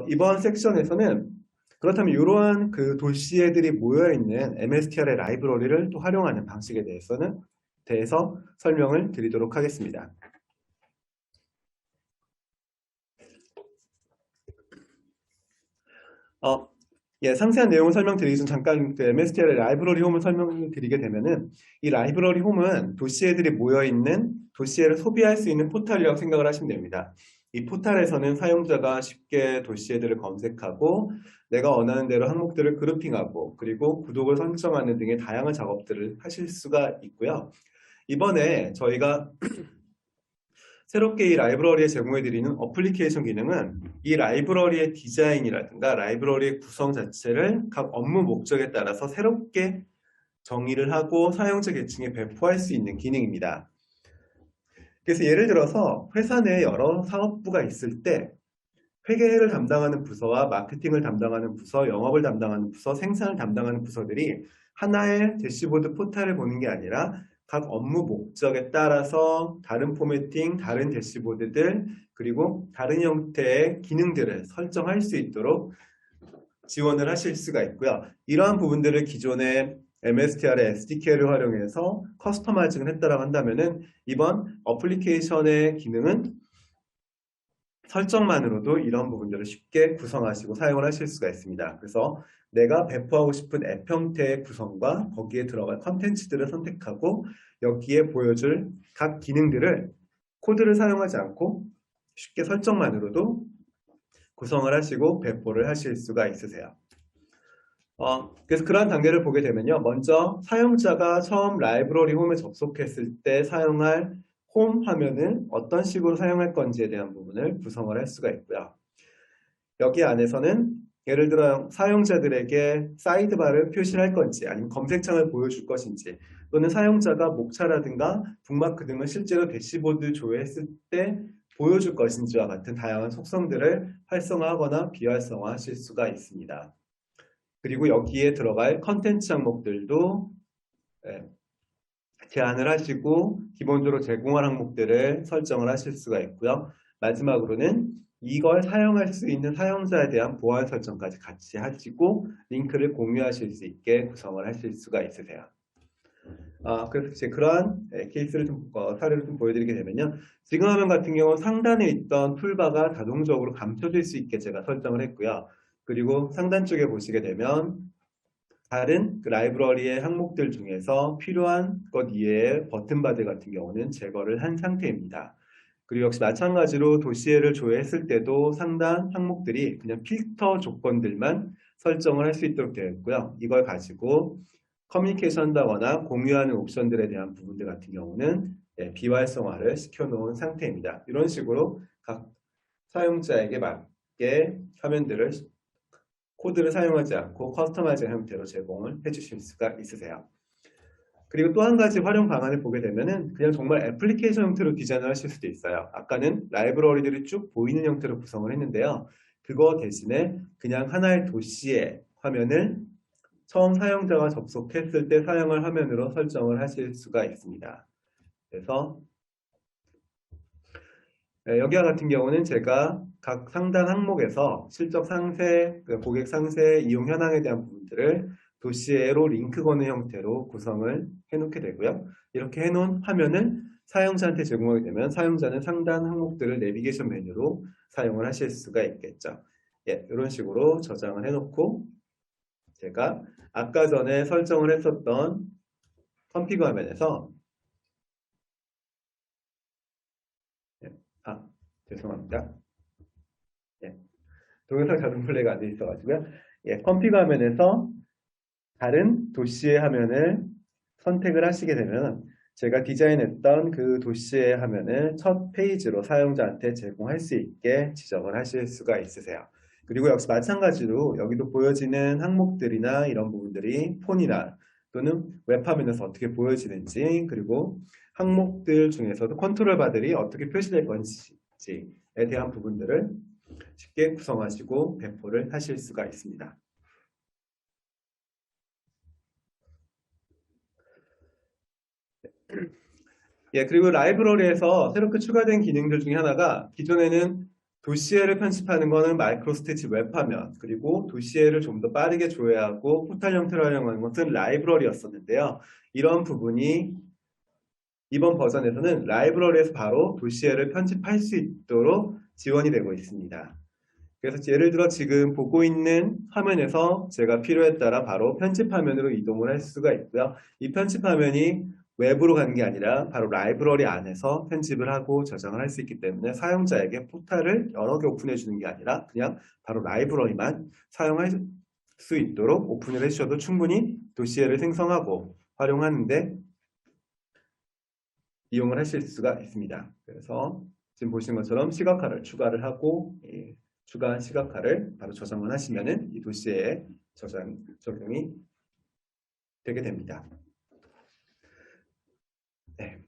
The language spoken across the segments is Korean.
이번 섹션에서는 그렇다면 이러한 그 도시애들이 모여있는 MSTR의 라이브러리를 또 활용하는 방식에 대해서 설명을 드리도록 하겠습니다. 상세한 내용을 설명드리기 전 잠깐 그 MSTR의 라이브러리 홈을 설명을 드리게 되면은 이 라이브러리 홈은 도시애들이 모여있는 도시애를 소비할 수 있는 포털이라고 생각을 하시면 됩니다. 이 포털에서는 사용자가 쉽게 도시애들을 검색하고 내가 원하는 대로 항목들을 그룹핑하고 그리고 구독을 설정하는 등의 다양한 작업들을 하실 수가 있고요. 이번에 저희가 새롭게 이 라이브러리에 제공해드리는 어플리케이션 기능은 이 라이브러리의 디자인이라든가 라이브러리의 구성 자체를 각 업무 목적에 따라서 새롭게 정의를 하고 사용자 계층에 배포할 수 있는 기능입니다. 그래서 예를 들어서 회사 내에 여러 사업부가 있을 때 회계를 담당하는 부서와 마케팅을 담당하는 부서, 영업을 담당하는 부서, 생산을 담당하는 부서들이 하나의 대시보드 포탈을 보는 게 아니라 각 업무 목적에 따라서 다른 포매팅, 다른 대시보드들 그리고 다른 형태의 기능들을 설정할 수 있도록 지원을 하실 수가 있고요. 이러한 부분들을 기존의 MSTR의 SDK를 활용해서 커스터마이징을 했다고 한다면은 이번 어플리케이션의 기능은 설정만으로도 이런 부분들을 쉽게 구성하시고 사용을 하실 수가 있습니다. 그래서 내가 배포하고 싶은 앱 형태의 구성과 거기에 들어갈 컨텐츠들을 선택하고 여기에 보여줄 각 기능들을 코드를 사용하지 않고 쉽게 설정만으로도 구성을 하시고 배포를 하실 수가 있으세요. 그래서 그러한 단계를 보게 되면요. 먼저 사용자가 처음 라이브러리 홈에 접속했을 때 사용할 홈 화면을 어떤 식으로 사용할 건지에 대한 부분을 구성을 할 수가 있고요. 여기 안에서는 예를 들어 사용자들에게 사이드바를 표시할 건지 아니면 검색창을 보여줄 것인지 또는 사용자가 목차라든가 북마크 등을 실제로 대시보드 조회했을 때 보여줄 것인지와 같은 다양한 속성들을 활성화하거나 비활성화하실 수가 있습니다. 그리고 여기에 들어갈 컨텐츠 항목들도 제한을 하시고 기본적으로 제공할 항목들을 설정을 하실 수가 있고요. 마지막으로는 이걸 사용할 수 있는 사용자에 대한 보안 설정까지 같이 하시고 링크를 공유하실 수 있게 구성을 하실 수가 있으세요. 그래서 이제 그러한 케이스를 사례를 좀 보여드리게 되면요. 지금 화면 같은 경우는 상단에 있던 툴바가 자동적으로 감춰질 수 있게 제가 설정을 했고요. 그리고 상단 쪽에 보시게 되면 다른 그 라이브러리의 항목들 중에서 필요한 것 이외의 버튼바들 같은 경우는 제거를 한 상태입니다. 그리고 역시 마찬가지로 도시애를 조회했을 때도 상단 항목들이 그냥 필터 조건들만 설정을 할 수 있도록 되어 있고요. 이걸 가지고 커뮤니케이션 한다거나 공유하는 옵션들에 대한 부분들 같은 경우는 비활성화를 시켜놓은 상태입니다. 이런 식으로 각 사용자에게 맞게 화면들을 코드를 사용하지 않고 커스터마이징 형태로 제공을 해주실 수가 있으세요. 그리고 또 한 가지 활용 방안을 보게 되면은 그냥 정말 애플리케이션 형태로 디자인을 하실 수도 있어요. 아까는 라이브러리들이 쭉 보이는 형태로 구성을 했는데요. 그거 대신에 그냥 하나의 도시의 화면을 처음 사용자가 접속했을 때 사용할 화면으로 설정을 하실 수가 있습니다. 그래서 여기와 같은 경우는 제가 각 상단 항목에서 실적 상세, 고객 상세, 이용 현황에 대한 부분들을 도시애로 링크 거는 형태로 구성을 해놓게 되고요. 이렇게 해놓은 화면을 사용자한테 제공하게 되면 사용자는 상단 항목들을 내비게이션 메뉴로 사용을 하실 수가 있겠죠. 이런 식으로 저장을 해놓고 제가 아까 전에 설정을 했었던 컴피그 화면에서 죄송합니다. 동영상 자동 플레이가 안 돼 있어가지고요. 컴피그 화면에서 다른 도시의 화면을 선택을 하시게 되면 제가 디자인했던 그 도시의 화면을 첫 페이지로 사용자한테 제공할 수 있게 지정을 하실 수가 있으세요. 그리고 역시 마찬가지로 여기도 보여지는 항목들이나 이런 부분들이 폰이나 또는 웹화면에서 어떻게 보여지는지 그리고 항목들 중에서도 컨트롤 바들이 어떻게 표시될 건지에 대한 부분들을 쉽게 구성하시고 배포를 하실 수가 있습니다. 그리고 라이브러리에서 새롭게 추가된 기능들 중에 하나가 기존에는 도시에를 편집하는 거는 마이크로스티치 웹화면, 그리고 도시에를 좀 더 빠르게 조회하고 포탈 형태로 활용하는 것은 라이브러리였었는데요. 이런 부분이 이번 버전에서는 라이브러리에서 바로 도시에를 편집할 수 있도록 지원이 되고 있습니다. 그래서 예를 들어 지금 보고 있는 화면에서 제가 필요에 따라 바로 편집 화면으로 이동을 할 수가 있고요. 이 편집 화면이 외부로 가는 게 아니라 바로 라이브러리 안에서 편집을 하고 저장을 할 수 있기 때문에 사용자에게 포탈을 여러 개 오픈해 주는 게 아니라 그냥 바로 라이브러리만 사용할 수 있도록 오픈을 해주셔도 충분히 도시에를 생성하고 활용하는데 이용을 하실 수가 있습니다. 그래서 지금 보시는 것처럼 시각화를 추가를 하고 추가한 시각화를 바로 저장을 하시면은 이 도시에 적용이 되게 됩니다. 네.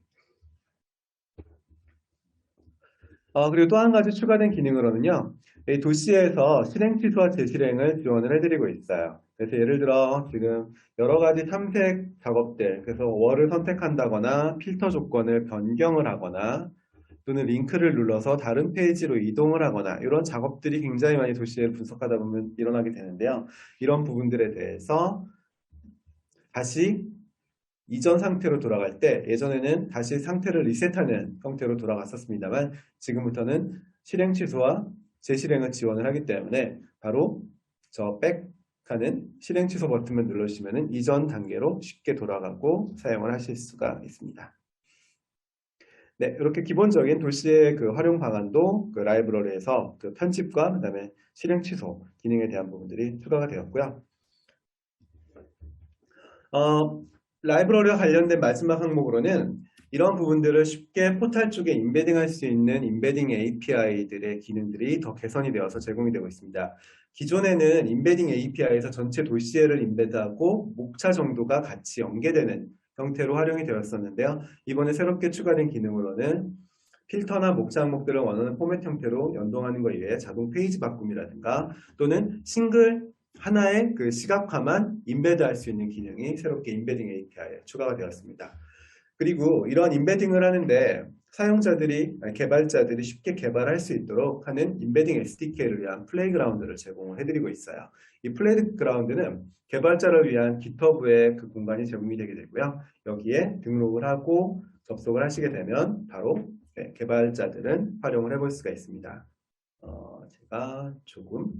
그리고 또 한 가지 추가된 기능으로는요. 이 도시에서 실행 취소와 재실행을 지원을 해드리고 있어요. 그래서 예를 들어 지금 여러 가지 탐색 작업들, 그래서 월을 선택한다거나 필터 조건을 변경을 하거나 또는 링크를 눌러서 다른 페이지로 이동을 하거나 이런 작업들이 굉장히 많이 도시에 분석하다 보면 일어나게 되는데요. 이런 부분들에 대해서 다시 이전 상태로 돌아갈 때 예전에는 다시 상태를 리셋하는 형태로 돌아갔었습니다만 지금부터는 실행 취소와 재실행을 지원을 하기 때문에 바로 저 백하는 실행 취소 버튼을 눌러주시면 이전 단계로 쉽게 돌아가고 사용을 하실 수가 있습니다. 네, 이렇게 기본적인 도시의 그 활용 방안도 그 라이브러리에서 그 편집과 그다음에 실행 취소 기능에 대한 부분들이 추가가 되었고요. 라이브러리와 관련된 마지막 항목으로는 이런 부분들을 쉽게 포탈 쪽에 임베딩할 수 있는 임베딩 API들의 기능들이 더 개선이 되어서 제공이 되고 있습니다. 기존에는 임베딩 API에서 전체 도시에를 임베드하고 목차 정도가 같이 연계되는 형태로 활용이 되었었는데요. 이번에 새롭게 추가된 기능으로는 필터나 목차 항목들을 원하는 포맷 형태로 연동하는 것 이외에 자동 페이지 바꿈이라든가 또는 싱글 하나의 그 시각화만 임베드할 수 있는 기능이 새롭게 임베딩 API에 추가가 되었습니다. 그리고 이런 임베딩을 하는데 사용자들이, 개발자들이 쉽게 개발할 수 있도록 하는 임베딩 SDK를 위한 플레이그라운드를 제공을 해드리고 있어요. 이 플레이그라운드는 개발자를 위한 GitHub의 그 공간이 제공이 되게 되고요. 여기에 등록을 하고 접속을 하시게 되면 바로 개발자들은 활용을 해볼 수가 있습니다. 제가 조금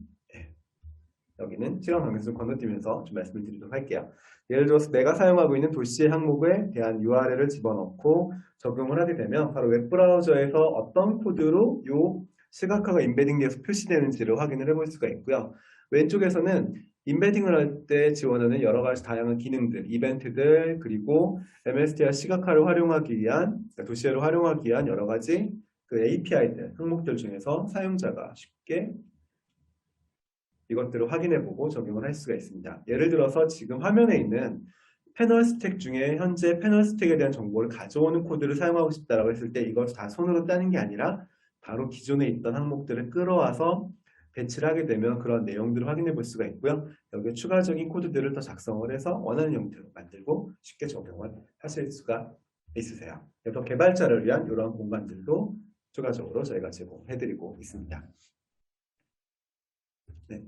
여기는 시간 관계수를 건너뛰면서 좀 말씀을 드리도록 할게요. 예를 들어서 내가 사용하고 있는 도시의 항목에 대한 URL을 집어넣고 적용을 하게 되면 바로 웹브라우저에서 어떤 코드로 이 시각화가 임베딩돼서 표시되는지를 확인을 해볼 수가 있고요. 왼쪽에서는 임베딩을 할 때 지원하는 여러 가지 다양한 기능들, 이벤트들, 그리고 MSTR 시각화를 활용하기 위한, 도시를 활용하기 위한 여러 가지 그 API들, 항목들 중에서 사용자가 쉽게 이것들을 확인해보고 적용을 할 수가 있습니다. 예를 들어서 지금 화면에 있는 패널 스택 중에 현재 패널 스택에 대한 정보를 가져오는 코드를 사용하고 싶다라고 했을 때 이것을 다 손으로 따는 게 아니라 바로 기존에 있던 항목들을 끌어와서 배치를 하게 되면 그런 내용들을 확인해 볼 수가 있고요. 여기에 추가적인 코드들을 더 작성을 해서 원하는 형태로 만들고 쉽게 적용을 하실 수가 있으세요. 그래서 개발자를 위한 이러한 공간들도 추가적으로 저희가 제공해드리고 있습니다. 네.